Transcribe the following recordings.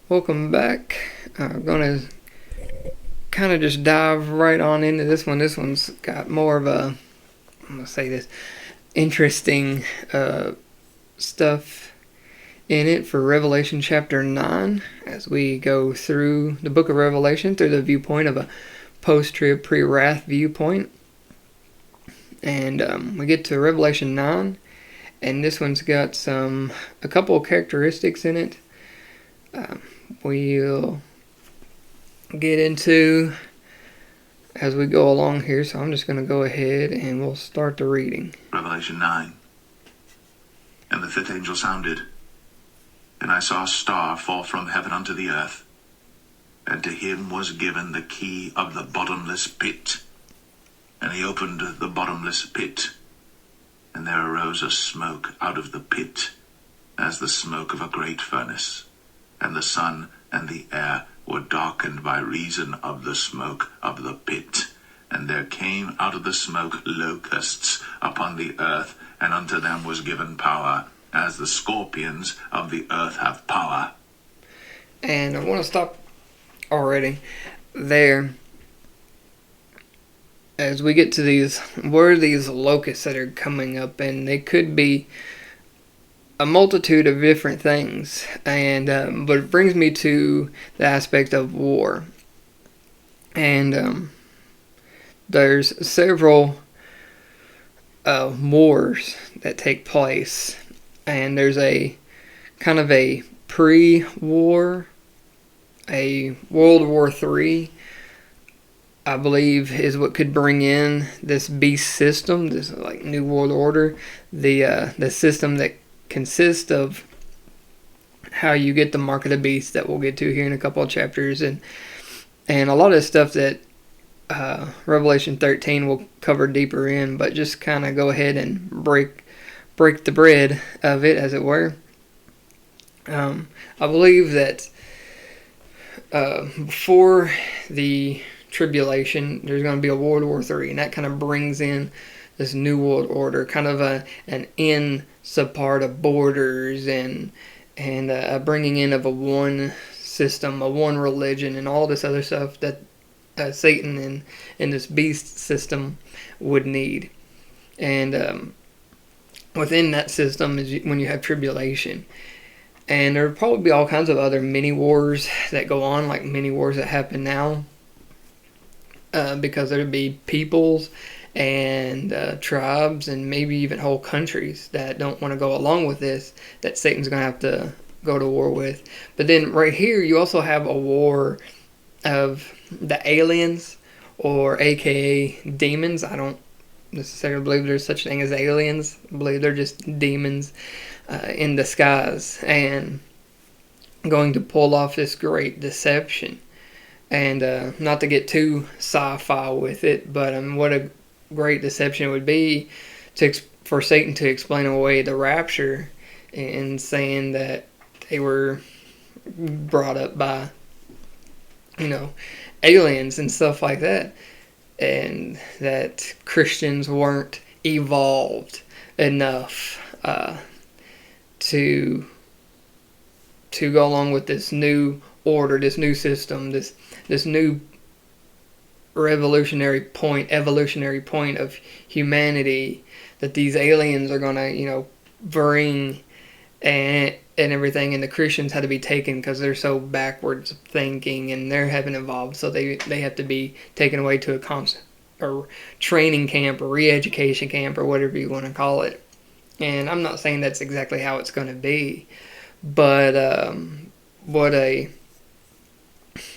Welcome back. I'm going to kind of just dive right on into this one. This one's got more of a, I'm going to say this, interesting stuff in it for Revelation chapter 9 as we go through the book of Revelation through the viewpoint of a post-trib, pre-wrath viewpoint. And we get to Revelation 9, and this one's got a couple of characteristics in it. We'll get into as we go along here, so I'm just going to go ahead and we'll start the reading. Revelation 9. And the fifth angel sounded, and I saw a star fall from heaven unto the earth, and to him was given the key of the bottomless pit. And he opened the bottomless pit, and there arose a smoke out of the pit, as the smoke of a great furnace. And the sun and the air were darkened by reason of the smoke of the pit. And there came out of the smoke locusts upon the earth, and unto them was given power, as the scorpions of the earth have power. And I want to stop already there. As we get to these, what are these locusts that are coming up? And they could be a multitude of different things, and but it brings me to the aspect of war. And there's several wars that take place, and there's a kind of a pre-war, a World War III, I believe, is what could bring in this beast system, this like New World Order, the system that consists of how you get the mark of the beast that we'll get to here in a couple of chapters, and a lot of stuff that Revelation 13 will cover deeper in, but just kind of go ahead and break the bread of it, as it were. I believe that before the tribulation, there's going to be a World War III, and that kind of brings in this New World Order, kind of an in subpart of borders and a bringing in of a one system, a one religion, and all this other stuff that Satan and this beast system would need. And within that system is when you have tribulation. And there would probably be all kinds of other mini wars that go on, like mini wars that happen now, because there would be peoples and tribes and maybe even whole countries that don't want to go along with this, that Satan's going to have to go to war with. But then right here you also have a war of the aliens, or aka demons. I don't necessarily believe there's such a thing as aliens. I believe they're just demons in disguise, and going to pull off this great deception. And not to get too sci-fi with it, but what a great deception it would be for Satan to explain away the rapture and saying that they were brought up by, aliens and stuff like that, and that Christians weren't evolved enough to go along with this new order, this new system, this new evolutionary point of humanity that these aliens are gonna bring and everything, and the Christians had to be taken because they're so backwards thinking and they haven't evolved, so they have to be taken away to a training camp or re-education camp or whatever you want to call it. And I'm not saying that's exactly how it's going to be, but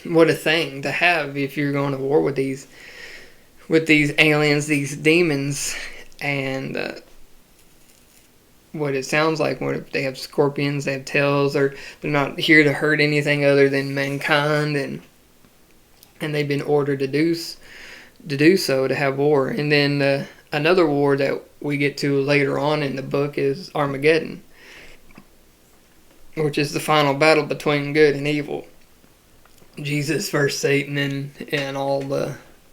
what a thing to have if you're going to war with these aliens, these demons. And what it sounds like, what they have scorpions, they have tails, they're not here to hurt anything other than mankind, and they've been ordered to do so, to have war. And then another war that we get to later on in the book is Armageddon, which is the final battle between good and evil. Jesus versus Satan and all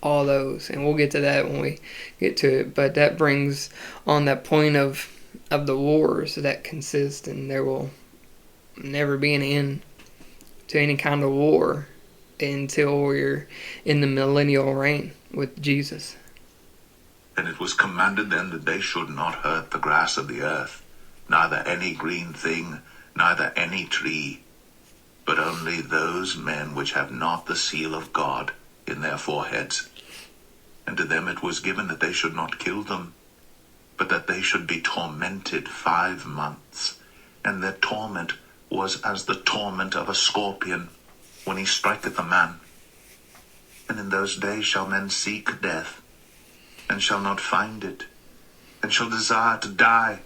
those, and we'll get to that when we get to it. But that brings on that point of the wars that consist, and there will never be an end to any kind of war until we're in the millennial reign with Jesus. And it was commanded then that they should not hurt the grass of the earth, neither any green thing, neither any tree, but only those men which have not the seal of God in their foreheads. And to them it was given that they should not kill them, but that they should be tormented 5 months. And their torment was as the torment of a scorpion when he striketh a man. And in those days shall men seek death, and shall not find it, and shall desire to die,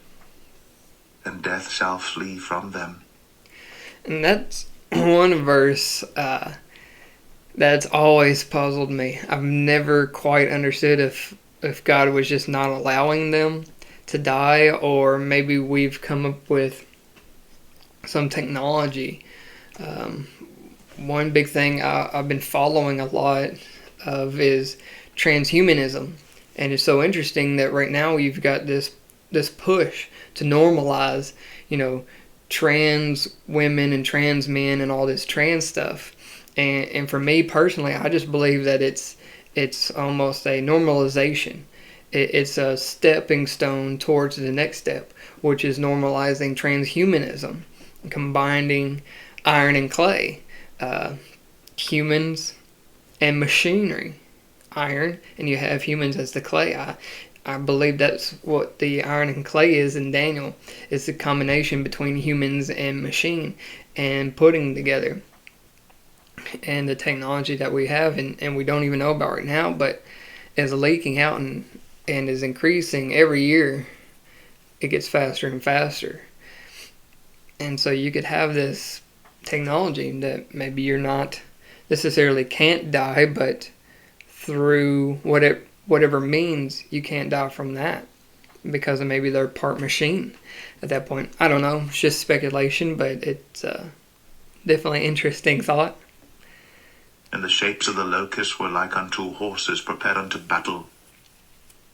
and death shall flee from them. And that's one verse that's always puzzled me. I've never quite understood if God was just not allowing them to die, or maybe we've come up with some technology. One big thing I've been following a lot of is transhumanism. And it's so interesting that right now you've got this push to normalize, trans women and trans men and all this trans stuff. And for me personally, I just believe that it's almost a normalization. It's a stepping stone towards the next step, which is normalizing transhumanism, combining iron and clay, humans and machinery. Iron, and you have humans as the clay. I believe that's what the iron and clay is in Daniel. It's the combination between humans and machine, and putting together. And the technology that we have and we don't even know about right now, but is leaking out and is increasing every year. It gets faster and faster. And so you could have this technology that maybe you're not necessarily can't die, but through whatever means you can't die from that because of maybe they're part machine at that point. I don't know. It's just speculation, but it's definitely interesting thought. And the shapes of the locusts were like unto horses prepared unto battle.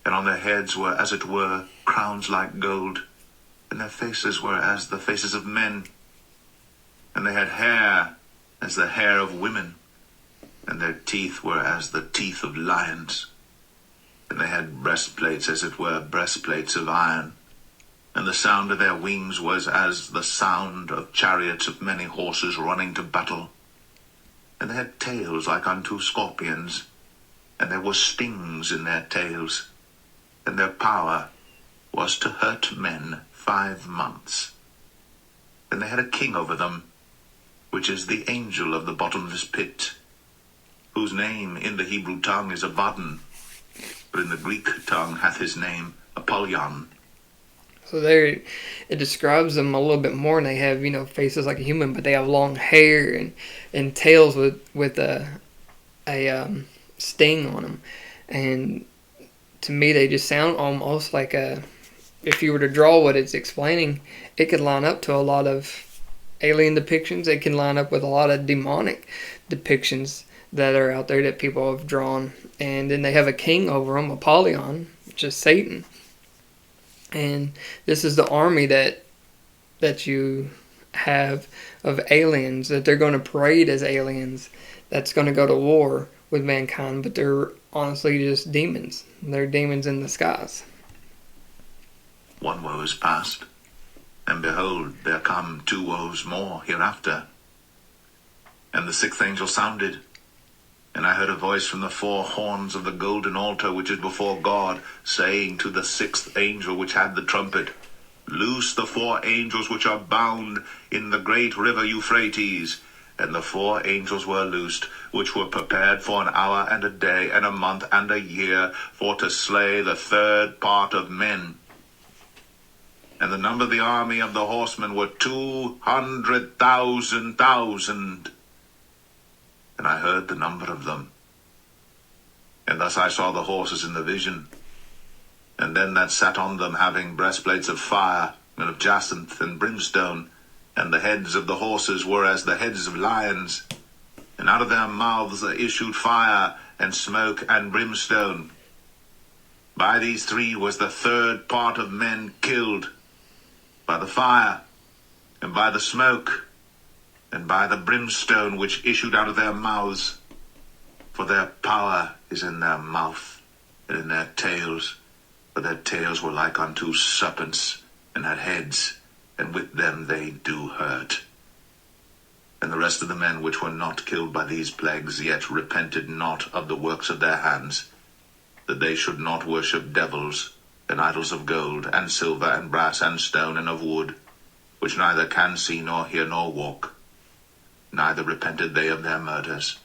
And on their heads were, as it were, crowns like gold. And their faces were as the faces of men. And they had hair as the hair of women. And their teeth were as the teeth of lions. And they had breastplates, as it were, breastplates of iron. And the sound of their wings was as the sound of chariots of many horses running to battle. And they had tails like unto scorpions, and there were stings in their tails. And their power was to hurt men 5 months. And they had a king over them, which is the angel of the bottomless pit, whose name in the Hebrew tongue is Abaddon, but in the Greek tongue hath his name Apollyon. So there, it describes them a little bit more, and they have faces like a human, but they have long hair and tails with a sting on them, and to me they just sound almost like if you were to draw what it's explaining, it could line up to a lot of alien depictions. It can line up with a lot of demonic depictions that are out there that people have drawn. And then they have a king over them, Apollyon, which is Satan. And this is the army that you have of aliens, that they're going to parade as aliens, that's going to go to war with mankind, but they're honestly just demons. They're demons in the skies. One woe is past, and behold, there come 2 woes more hereafter. And the 6th angel sounded, and I heard a voice from the 4 horns of the golden altar which is before God, saying to the 6th angel which had the trumpet, Loose the 4 angels which are bound in the great river Euphrates. And the 4 angels were loosed, which were prepared for an hour and a day and a month and a year, for to slay the 3rd part of men. And the number of the army of the horsemen were 200,000. And I heard the number of them. And thus I saw the horses in the vision, and them that sat on them having breastplates of fire, and of jacinth and brimstone, and the heads of the horses were as the heads of lions, and out of their mouths there issued fire, and smoke, and brimstone. By these 3 was the 3rd part of men killed, by the fire, and by the smoke, and by the brimstone which issued out of their mouths. For their power is in their mouth, and in their tails. For their tails were like unto serpents, and had heads, and with them they do hurt. And the rest of the men which were not killed by these plagues yet repented not of the works of their hands, that they should not worship devils, and idols of gold, and silver, and brass, and stone, and of wood, which neither can see, nor hear, nor walk. Neither repented they of their murders,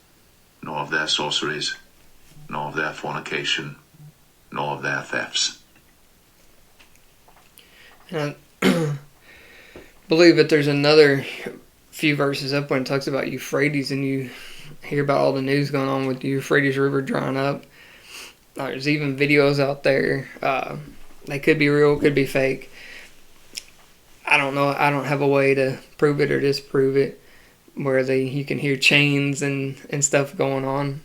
nor of their sorceries, nor of their fornication, nor of their thefts. And I believe that there's another few verses up when it talks about Euphrates, and you hear about all the news going on with the Euphrates River drying up. There's even videos out there. They could be real, could be fake. I don't know. I don't have a way to prove it or disprove it, where you can hear chains and stuff going on.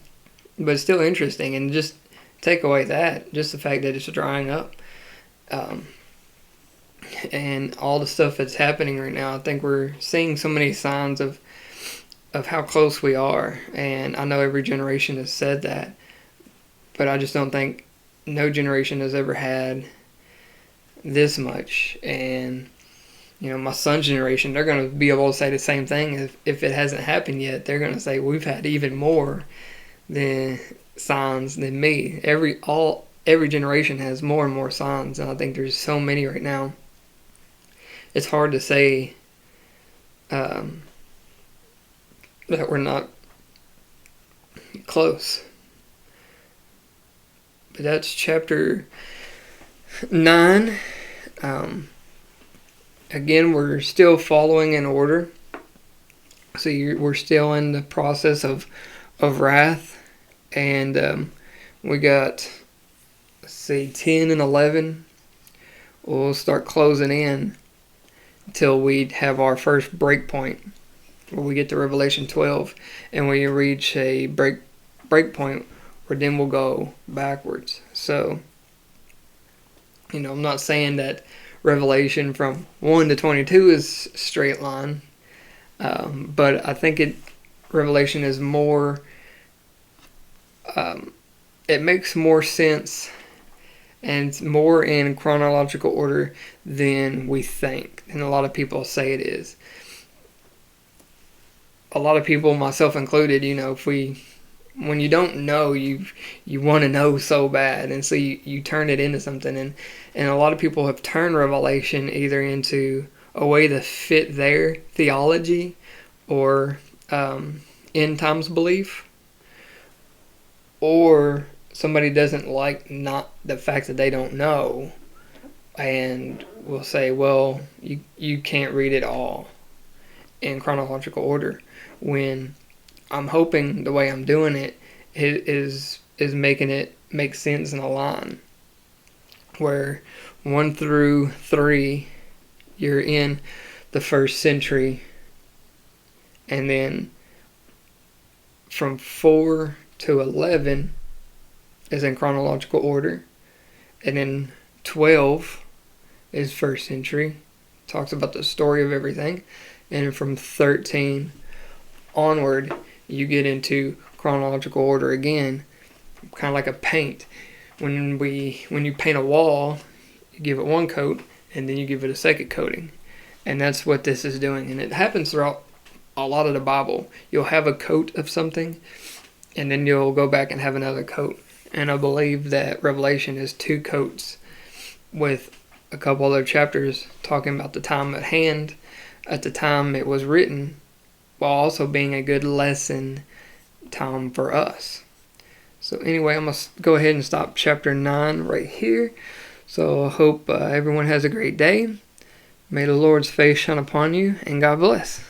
But it's still interesting, and just take away that, just the fact that it's drying up. And all the stuff that's happening right now, I think we're seeing so many signs of how close we are. And I know every generation has said that, but I just don't think no generation has ever had this much. And my son's generation, they're going to be able to say the same thing. If it hasn't happened yet, they're going to say we've had even more than signs than me. Every generation has more and more signs, and I think there's so many right now. It's hard to say that we're not close. But that's chapter 9. Again, we're still following in order. So we're still in the process of wrath. And we got, 10 and 11. We'll start closing in until we have our first break point, where we get to Revelation 12. And we reach a break point where then we'll go backwards. So, I'm not saying that Revelation from 1 to 22 is straight line, but I think Revelation is more, it makes more sense, and it's more in chronological order than we think, and a lot of people say it is. A lot of people, myself included, when you don't know, you want to know so bad, and so you turn it into something, and a lot of people have turned Revelation either into a way to fit their theology or end times belief, or somebody doesn't like not the fact that they don't know, and will say, well, you can't read it all in chronological order, when I'm hoping the way I'm doing it is making it make sense in a line, where 1 through 3 you're in the first century, and then from 4 to 11 is in chronological order, and then 12 is first century, talks about the story of everything, and from 13 onward you get into chronological order again, kind of like a paint. When you paint a wall, you give it one coat, and then you give it a second coating. And that's what this is doing. And it happens throughout a lot of the Bible. You'll have a coat of something, and then you'll go back and have another coat. And I believe that Revelation is 2 coats, with a couple other chapters talking about the time at hand, at the time it was written, while also being a good lesson time for us. So anyway, I'm going to go ahead and stop chapter 9 right here. So I hope everyone has a great day. May the Lord's face shine upon you, and God bless.